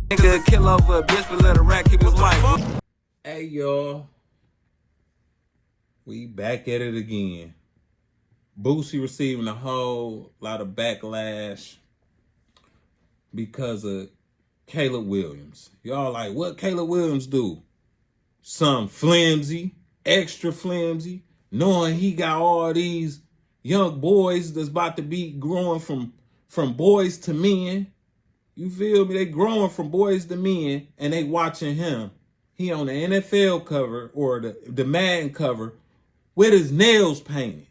Nigga kill over a bitch, but let a rat keep his wife. Hey y'all, we back at it again. Boosie receiving a whole lot of backlash because of Caleb Williams. Y'all like, what Caleb Williams do? Some flimsy, extra flimsy, knowing he got all these young boys that's about to be growing from boys to men. You feel me? They growing from boys to men, and they watching him. He on the NFL cover or the Madden cover with his nails painted.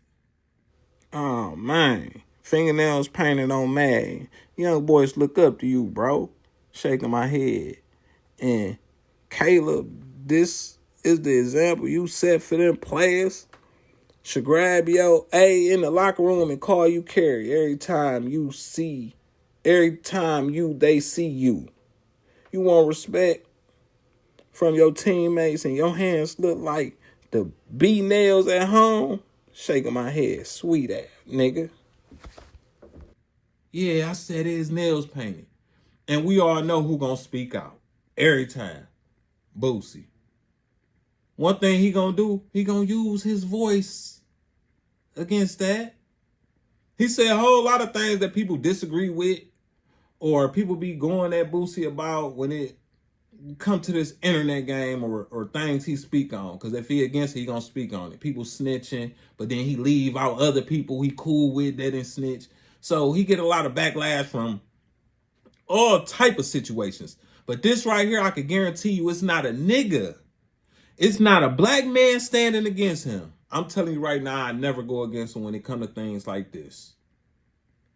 Oh, man. Fingernails painted on Madden. Young boys look up to you, bro. Shaking my head. And Caleb, this is the example you set for them players. Should grab your A in the locker room and call you Carrie every time they see you. You want respect from your teammates and your hands look like the B nails at home? Shaking my head, sweet ass nigga. Yeah, I said his nails painted. And we all know who gonna speak out every time. Boosie. One thing he gonna do, he gonna use his voice against that. He said a whole lot of things that people disagree with or people be going at Boosie about when it come to this internet game or things he speak on. Because if he against it, he gonna speak on it. People snitching, but then he leave out other people he cool with that didn't snitch. So he get a lot of backlash from all type of situations. But this right here, I can guarantee you it's not a nigga. It's not a black man standing against him. I'm telling you right now, I never go against him when it comes to things like this.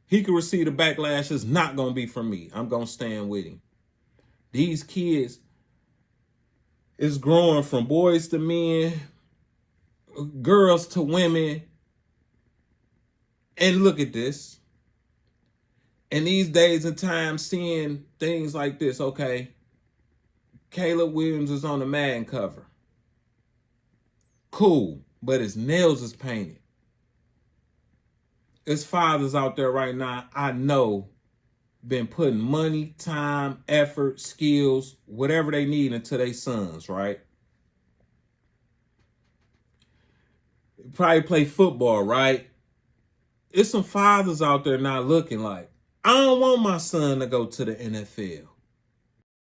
He could receive the backlash. It's not going to be from me. I'm going to stand with him. These kids is growing from boys to men, girls to women. And look at this. And these days and times, seeing things like this, okay, Caleb Williams is on the Madden cover. Cool, but his nails is painted. There's fathers out there right now, I know, been putting money, time, effort, skills, whatever they need into their sons, right? Probably play football, right? There's some fathers out there not looking like, I don't want my son to go to the NFL.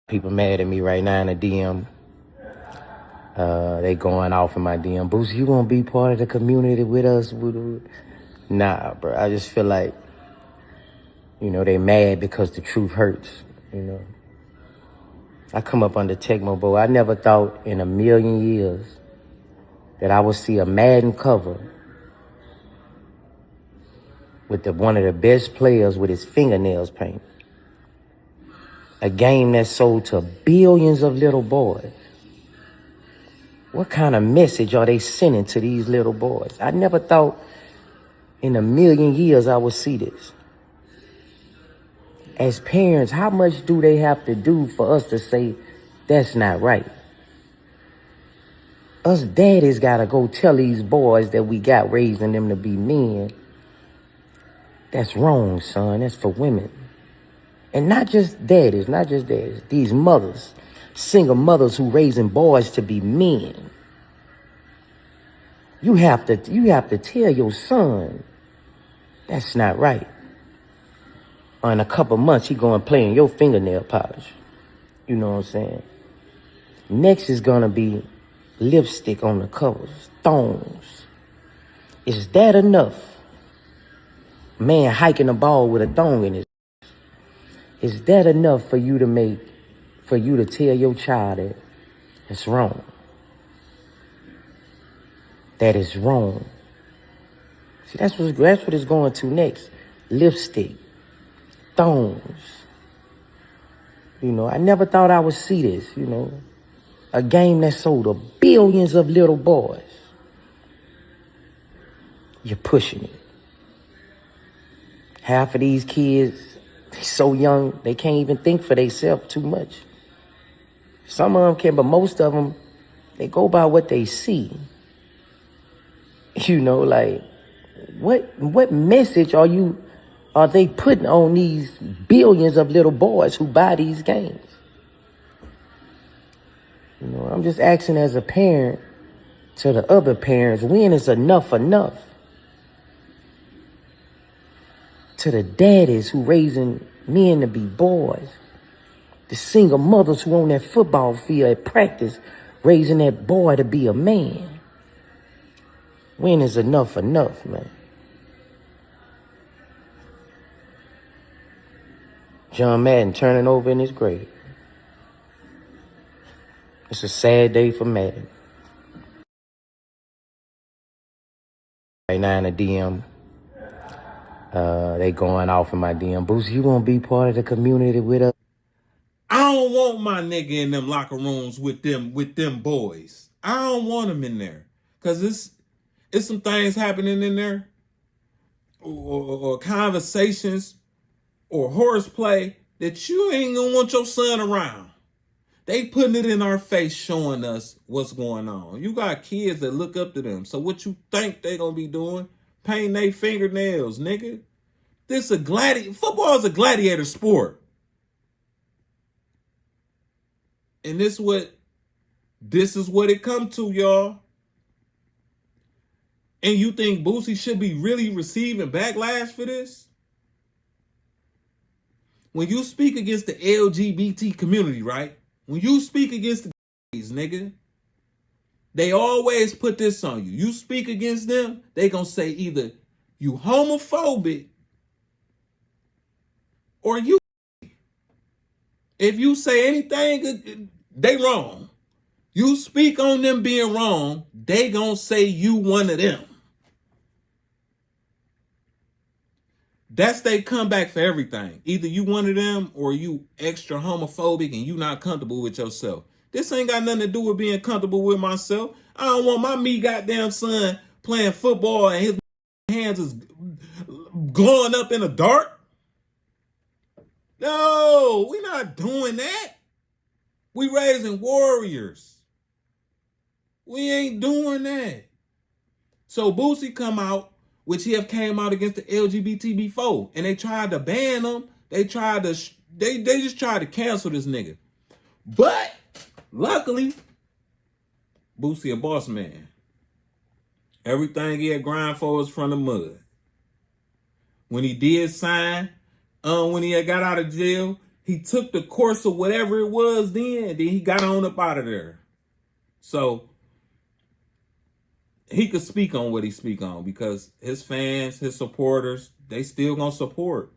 People mad at me right now in the DM. They going off in my DM. Boosie, you gonna be part of the community with us? Nah, bro. I just feel like, they mad because the truth hurts, I come up under Tecmo Bowl. I never thought in a million years that I would see a Madden cover with one of the best players with his fingernails painted. A game that sold to billions of little boys. What kind of message are they sending to these little boys? I never thought in a million years I would see this. As parents, how much do they have to do for us to say that's not right? Us daddies gotta go tell these boys that we got raising them to be men. That's wrong, son. That's for women. And not just daddies. These mothers, single mothers who raising boys to be men. You have to tell your son that's not right. Or in a couple months, he gonna play in your fingernail polish. You know what I'm saying? Next is gonna be lipstick on the covers, thongs. Is that enough? Man hiking a ball with a thong in his. Is that enough for you to tell your child that it's wrong? That is wrong. See, that's what it's going to next. Lipstick, thongs. I never thought I would see this, A game that sold to billions of little boys. You're pushing it. Half of these kids, they so young, they can't even think for themselves too much. Some of them can, but most of them, they go by what they see. Like, what message are they putting on these billions of little boys who buy these games? I'm just asking as a parent to the other parents, when is enough enough? To the daddies who raising men to be boys. The single mothers who on that football field at practice raising that boy to be a man. When is enough enough, man? John Madden turning over in his grave. It's a sad day for Madden. Right now in the DM, they going off in my DM. Boosie, you gonna be part of the community with us? I don't want my nigga in them locker rooms with them boys. I don't want him in there. Cause it's some things happening in there. Or conversations or horseplay that you ain't gonna want your son around. They putting it in our face, showing us what's going on. You got kids that look up to them. So what you think they gonna be doing? Painting their fingernails, nigga. Football is a gladiator sport. And this is what it come to, y'all. And you think Boosie should be really receiving backlash for this? When you speak against the LGBT community, right? When you speak against the gays, nigga, they always put this on you. You speak against them, they gonna say either you homophobic or you. If you say anything, they wrong. You speak on them being wrong, they gonna say you one of them. That's they comeback for everything. Either you one of them or you extra homophobic and you not comfortable with yourself. This ain't got nothing to do with being comfortable with myself. I don't want my goddamn son playing football and his hands is glowing up in the dark. No, we not doing that. We raising warriors. We ain't doing that. So Boosie come out, which he have came out against the LGBT before, and they tried to ban him. They just tried to cancel this nigga. But luckily, Boosie a boss man. Everything he had grind for was from the mud. When he did sign, when he had got out of jail, he took the course of whatever it was then he got on up out of there. So he could speak on what he speak on because his fans, his supporters, they still gonna support.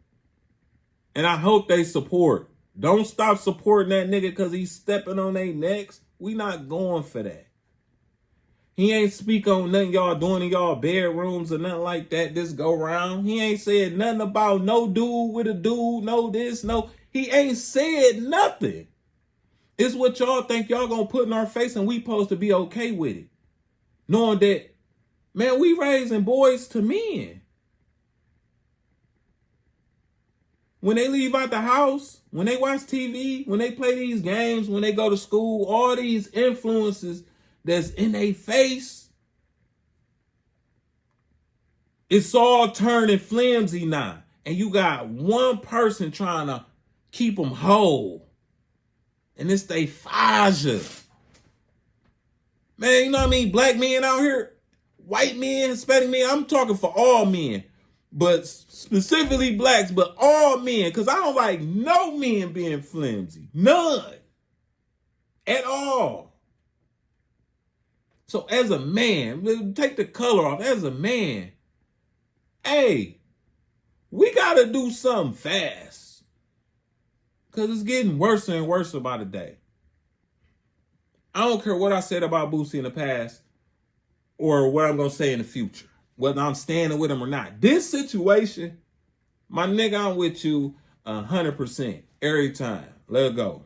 And I hope they support. Don't stop supporting that nigga because he's stepping on their necks. We not going for that. He ain't speak on nothing y'all doing in y'all bedrooms or nothing like that this go round. He ain't said nothing about no dude with a dude, no this, no. He ain't said nothing. It's what y'all think y'all gonna put in our face and we supposed to be okay with it. Knowing that, man, we raising boys to men. When they leave out the house, when they watch TV, when they play these games, when they go to school, all these influences that's in their face, it's all turning flimsy now. And you got one person trying to keep them whole. And it's they Faja. Man, you know what I mean? Black men out here, white men, Hispanic men, I'm talking for all men. But specifically blacks, but all men. Because I don't like no men being flimsy. None. At all. So as a man, take the color off. As a man, hey, we got to do something fast. Because it's getting worse and worse by the day. I don't care what I said about Boosie in the past or what I'm going to say in the future, whether I'm standing with him or not. This situation, my nigga, I'm with you 100% every time. Let it go.